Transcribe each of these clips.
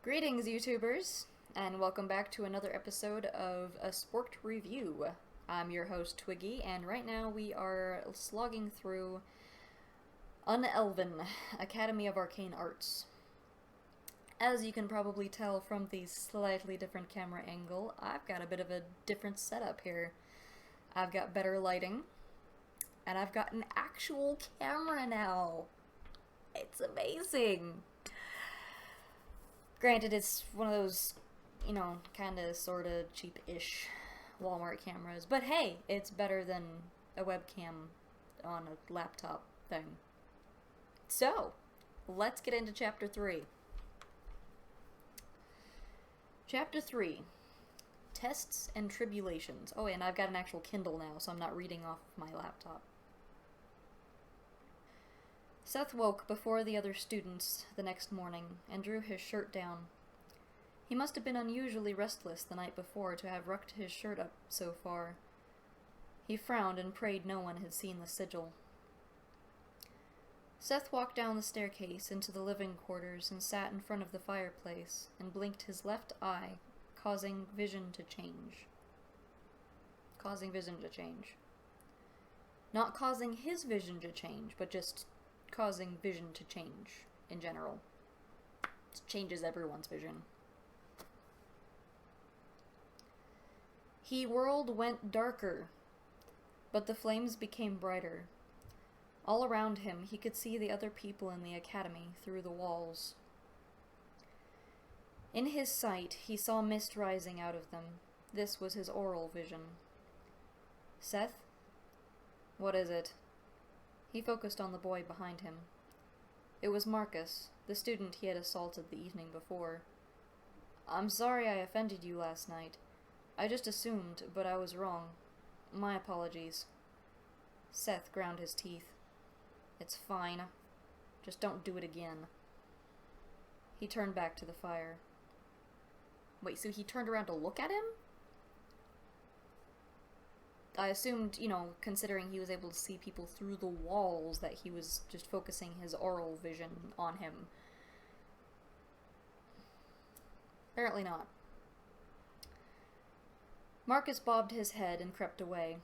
Greetings, YouTubers, and welcome back to another episode of a Sporked review. I'm your host, Twiggy, and right now we are slogging through Unelven, Academy of Arcane Arts. As you can probably tell from the slightly different camera angle, I've got a bit of a different setup here. I've got better lighting, and I've got an actual camera now. It's amazing! Granted, it's one of those, kinda, sorta cheap-ish Walmart cameras. But hey, it's better than a webcam on a laptop thing. So, let's get into Chapter 3. Chapter 3. Tests and Tribulations. Oh, and I've got an actual Kindle now, so I'm not reading off my laptop. Seth woke before the other students the next morning and drew his shirt down. He must have been unusually restless the night before to have rucked his shirt up so far. He frowned and prayed no one had seen the sigil. Seth walked down the staircase into the living quarters and sat in front of the fireplace and blinked his left eye, causing vision to change. Not causing his vision to change, but just causing vision to change in general. It changes everyone's vision. World went darker, but the flames became brighter. All around him, he could see the other people in the academy through the walls. In his sight, he saw mist rising out of them. This was his oral vision. Seth? What is it? He focused on the boy behind him. It was Marcus, the student he had assaulted the evening before. I'm sorry I offended you last night. I just assumed, but I was wrong. My apologies. Seth ground his teeth. It's fine. Just don't do it again. He turned back to the fire. Wait, so he turned around to look at him? I assumed, considering he was able to see people through the walls, that he was just focusing his oral vision on him. Apparently not. Marcus bobbed his head and crept away.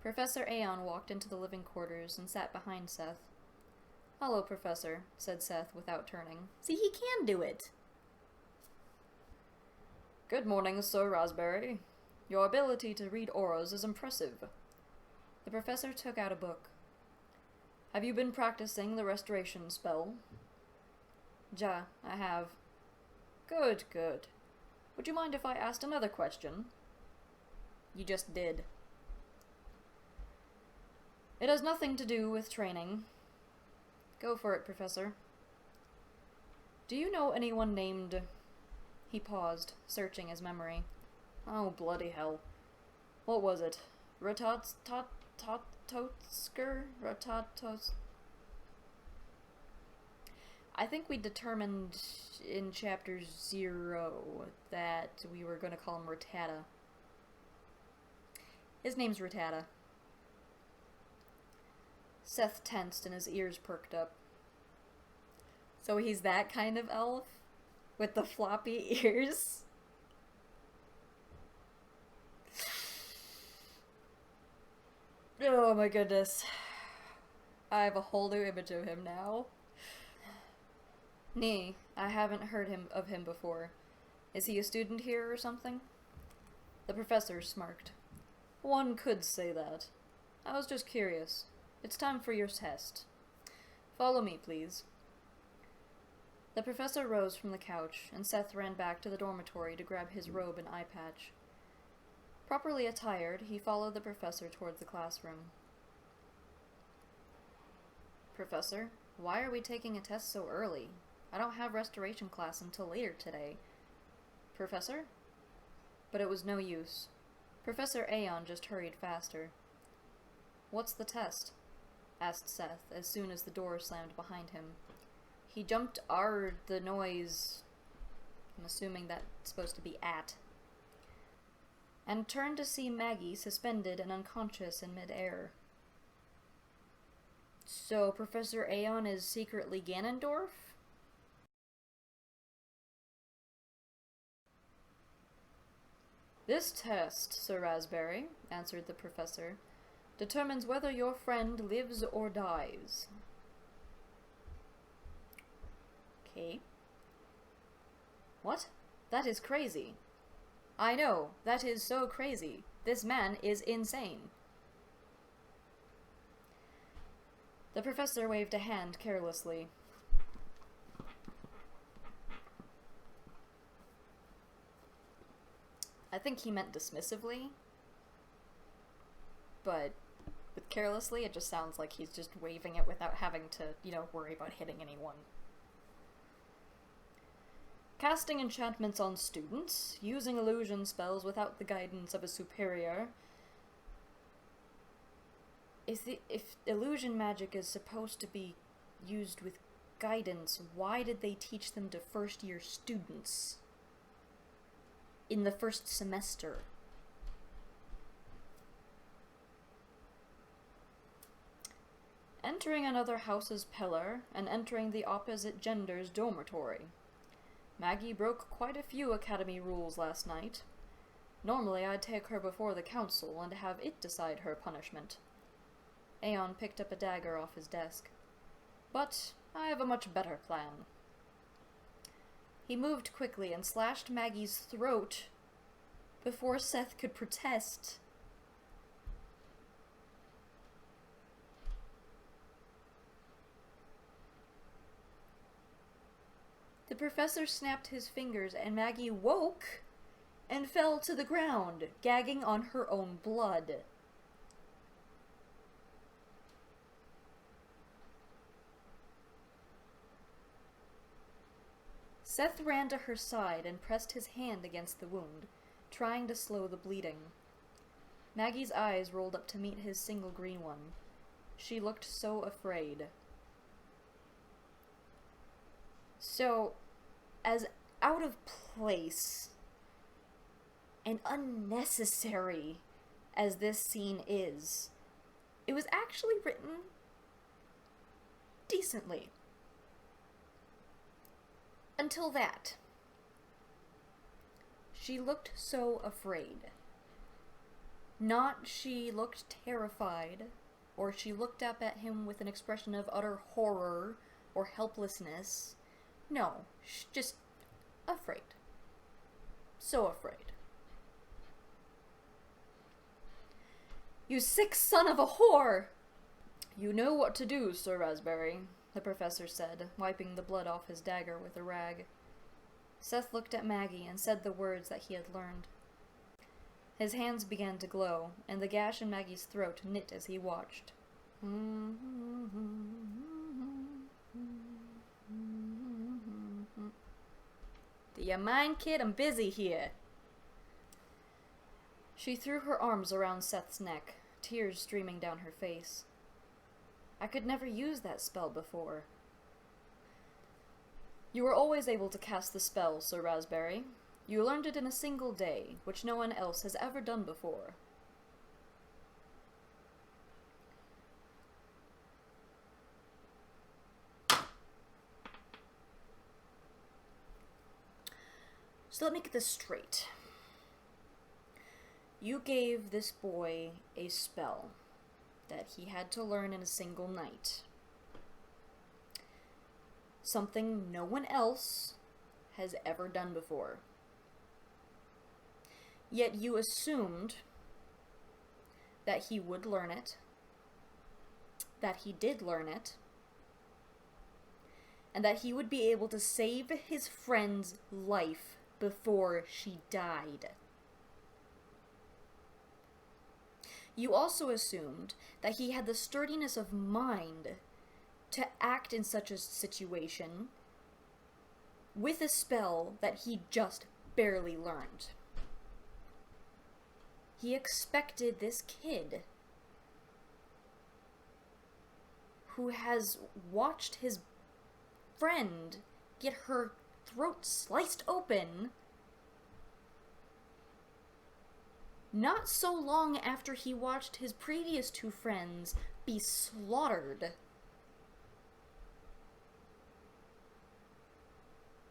Professor Aeon walked into the living quarters and sat behind Seth. Hello, Professor, said Seth without turning. See, he can do it! Good morning, Sir Raspberry. Your ability to read auras is impressive. The professor took out a book. Have you been practicing the restoration spell? Ja, I have. Good, good. Would you mind if I asked another question? You just did. It has nothing to do with training. Go for it, Professor. Do you know anyone named... He paused, searching his memory. Oh, bloody hell. What was it? Ratatos... I think we determined in Chapter 0 that we were going to call him Rattata. His name's Rattata. Seth tensed and his ears perked up. So he's that kind of elf? With the floppy ears? Oh my goodness. I have a whole new image of him now. Nee, I haven't heard of him before. Is he a student here or something? The professor smirked. One could say that. I was just curious. It's time for your test. Follow me, please. The professor rose from the couch, and Seth ran back to the dormitory to grab his robe and eye patch. Properly attired, he followed the professor towards the classroom. Professor, why are we taking a test so early? I don't have restoration class until later today. Professor? But it was no use. Professor Aeon just hurried faster. What's the test? Asked Seth as soon as the door slammed behind him. He jumped the noise. I'm assuming that's supposed to be at. And turned to see Maggie suspended and unconscious in mid-air. So Professor Aeon is secretly Ganondorf? This test, Sir Raspberry, answered the professor, determines whether your friend lives or dies. Okay. What? That is crazy. I know, that is so crazy. This man is insane. The professor waved a hand carelessly. I think he meant dismissively, but with carelessly, it just sounds like he's just waving it without having to, worry about hitting anyone. Casting enchantments on students, using illusion spells without the guidance of a superior. If illusion magic is supposed to be used with guidance, why did they teach them to first-year students in the first semester? Entering another house's pillar and entering the opposite gender's dormitory. Maggie broke quite a few academy rules last night. Normally I'd take her before the council and have it decide her punishment. Aeon picked up a dagger off his desk. But I have a much better plan. He moved quickly and slashed Maggie's throat before Seth could protest. The professor snapped his fingers and Maggie woke and fell to the ground, gagging on her own blood. Seth ran to her side and pressed his hand against the wound, trying to slow the bleeding. Maggie's eyes rolled up to meet his single green one. She looked so afraid. So, as out of place and unnecessary as this scene is, it was actually written decently. Until that. She looked so afraid. Not she looked terrified, or she looked up at him with an expression of utter horror or helplessness. No, she's just afraid. So afraid. You sick son of a whore! You know what to do, Sir Raspberry, the professor said, wiping the blood off his dagger with a rag. Seth looked at Maggie and said the words that he had learned. His hands began to glow, and the gash in Maggie's throat knit as he watched. Do you mind, kid? I'm busy here. She threw her arms around Seth's neck, tears streaming down her face. I could never use that spell before. You were always able to cast the spell, Sir Raspberry. You learned it in a single day, which no one else has ever done before. So let me get this straight. You gave this boy a spell that he had to learn in a single night. Something no one else has ever done before. Yet you assumed that he would learn it, that he did learn it, and that he would be able to save his friend's life before she died. You also assumed that he had the sturdiness of mind to act in such a situation with a spell that he just barely learned. He expected this kid who has watched his friend get her throat sliced open not so long after he watched his previous two friends be slaughtered.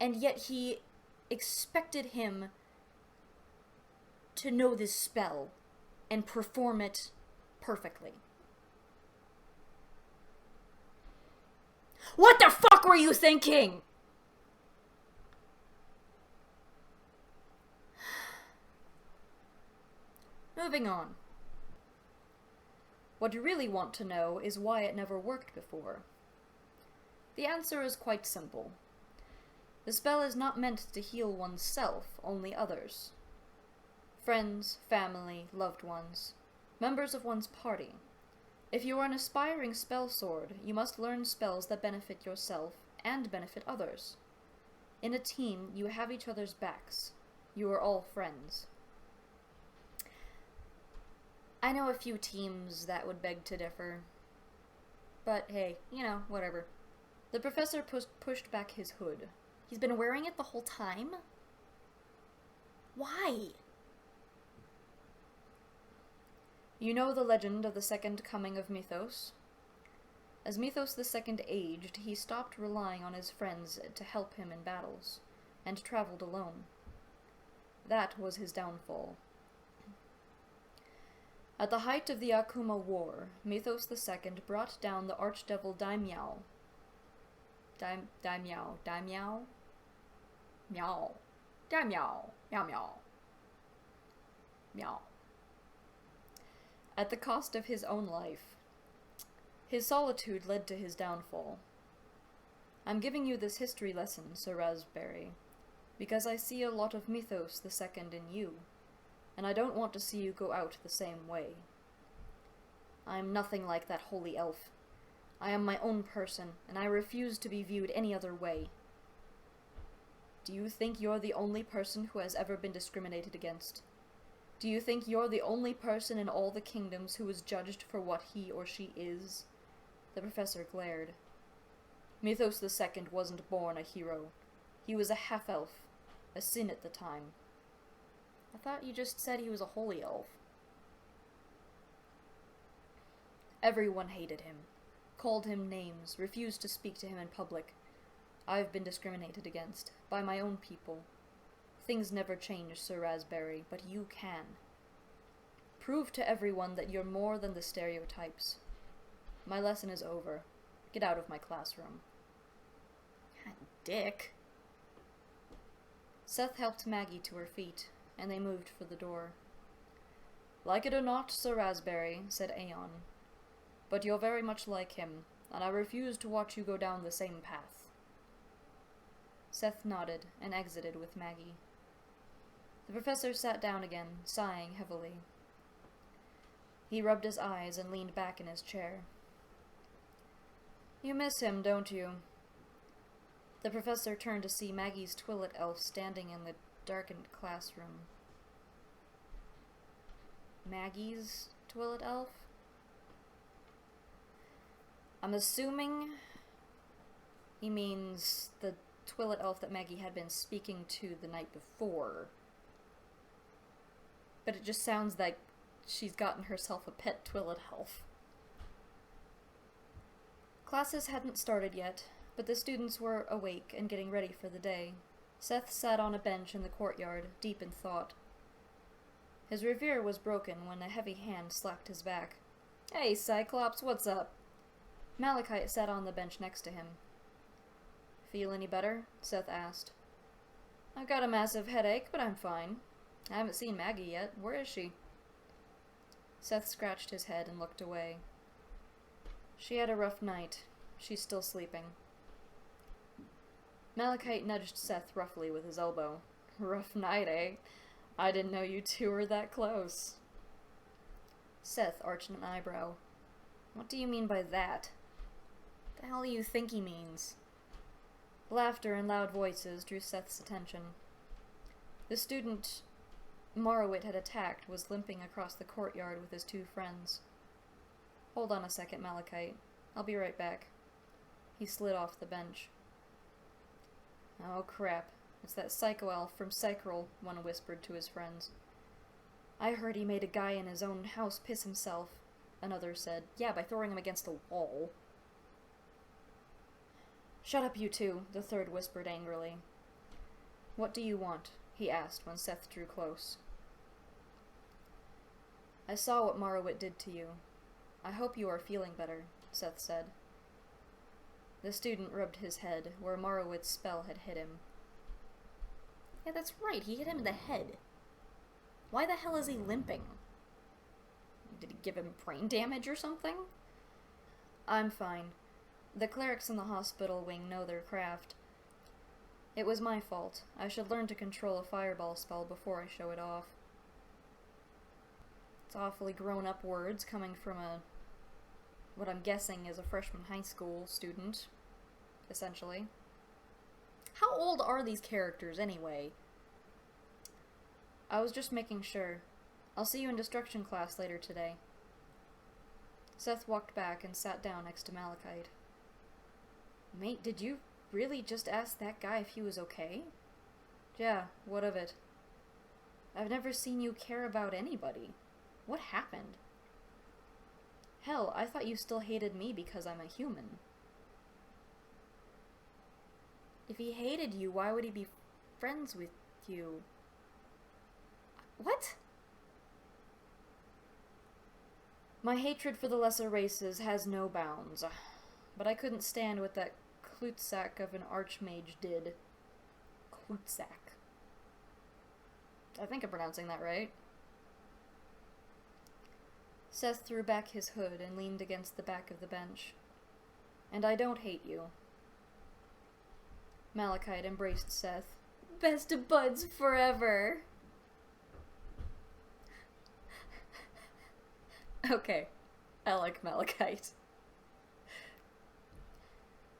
And yet he expected him to know this spell and perform it perfectly. What the fuck were you thinking? Moving on. What you really want to know is why it never worked before. The answer is quite simple. The spell is not meant to heal oneself, only others. Friends, family, loved ones, members of one's party. If you are an aspiring spell sword, you must learn spells that benefit yourself and benefit others. In a team, you have each other's backs. You are all friends. I know a few teams that would beg to differ. But hey, whatever. The professor pushed back his hood. He's been wearing it the whole time? Why? You know the legend of the second coming of Mythos? As Mythos II aged, he stopped relying on his friends to help him in battles, and traveled alone. That was his downfall. At the height of the Akuma War, Mythos II brought down the archdevil Daimyo. Daimyo. At the cost of his own life. His solitude led to his downfall. I'm giving you this history lesson, Sir Raspberry, because I see a lot of Mythos II in you, and I don't want to see you go out the same way. I am nothing like that holy elf. I am my own person, and I refuse to be viewed any other way. Do you think you're the only person who has ever been discriminated against? Do you think you're the only person in all the kingdoms who is judged for what he or she is? The professor glared. Mythos II wasn't born a hero. He was a half-elf, a sin at the time. I thought you just said he was a holy elf. Everyone hated him, called him names, refused to speak to him in public. I've been discriminated against, by my own people. Things never change, Sir Raspberry, but you can. Prove to everyone that you're more than the stereotypes. My lesson is over. Get out of my classroom. Dick. Seth helped Maggie to her feet, and they moved for the door. Like it or not, Sir Raspberry, said Aeon. But you're very much like him, and I refuse to watch you go down the same path. Seth nodded and exited with Maggie. The professor sat down again, sighing heavily. He rubbed his eyes and leaned back in his chair. You miss him, don't you? The professor turned to see Maggie's Twillet elf standing in the darkened classroom. Maggie's Twillet elf? I'm assuming he means the Twillet elf that Maggie had been speaking to the night before. But it just sounds like she's gotten herself a pet Twillet elf. Classes hadn't started yet, but the students were awake and getting ready for the day. Seth sat on a bench in the courtyard, deep in thought. His revere was broken when a heavy hand slapped his back. Hey, Cyclops, what's up? Malachite sat on the bench next to him. Feel any better? Seth asked. I've got a massive headache, but I'm fine. I haven't seen Maggie yet. Where is she? Seth scratched his head and looked away. She had a rough night. She's still sleeping. Malachite nudged Seth roughly with his elbow. Rough night, eh? I didn't know you two were that close. Seth arched an eyebrow. What do you mean by that? What the hell do you think he means? Laughter and loud voices drew Seth's attention. The student Morrowitt had attacked was limping across the courtyard with his two friends. Hold on a second, Malachite. I'll be right back. He slid off the bench. Oh crap. It's that psycho-elf from Psychroll, one whispered to his friends. I heard he made a guy in his own house piss himself, another said. Yeah, by throwing him against a wall. Shut up, you two, the third whispered angrily. What do you want? He asked when Seth drew close. I saw what Marowit did to you. I hope you are feeling better, Seth said. The student rubbed his head, where Marowit's spell had hit him. Yeah, that's right, he hit him in the head. Why the hell is he limping? Did he give him brain damage or something? I'm fine. The clerics in the hospital wing know their craft. It was my fault. I should learn to control a fireball spell before I show it off. It's awfully grown-up words coming from what I'm guessing is a freshman high school student, essentially. How old are these characters, anyway? I was just making sure. I'll see you in destruction class later today. Seth walked back and sat down next to Malachite. Mate, did you really just ask that guy if he was okay? Yeah, what of it? I've never seen you care about anybody. What happened? Hell, I thought you still hated me because I'm a human. If he hated you, why would he be friends with you? What? My hatred for the lesser races has no bounds, but I couldn't stand what that Klutsak of an archmage did. Klutsak. I think I'm pronouncing that right. Seth threw back his hood and leaned against the back of the bench. And I don't hate you. Malachite embraced Seth. Best of buds forever! Okay, I like Malachite.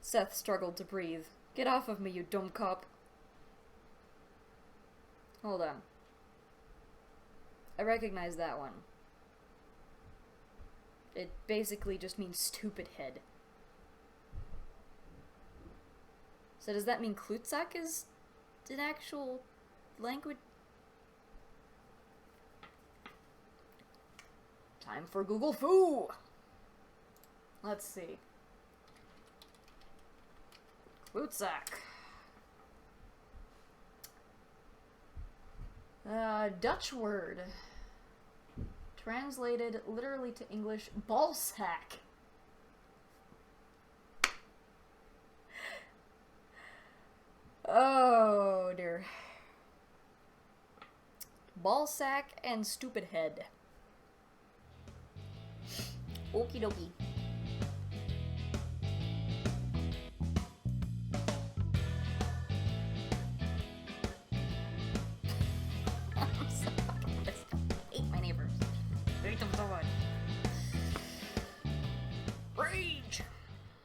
Seth struggled to breathe. Get off of me, you dumb cop. Hold on. I recognize that one. It basically just means stupid head. So does that mean Klutsak is an actual language? Time for Google Foo! Let's see. Klutsak. Dutch word. Translated literally to English, ballsack. Oh dear. Ballsack and stupid head. Okie dokie.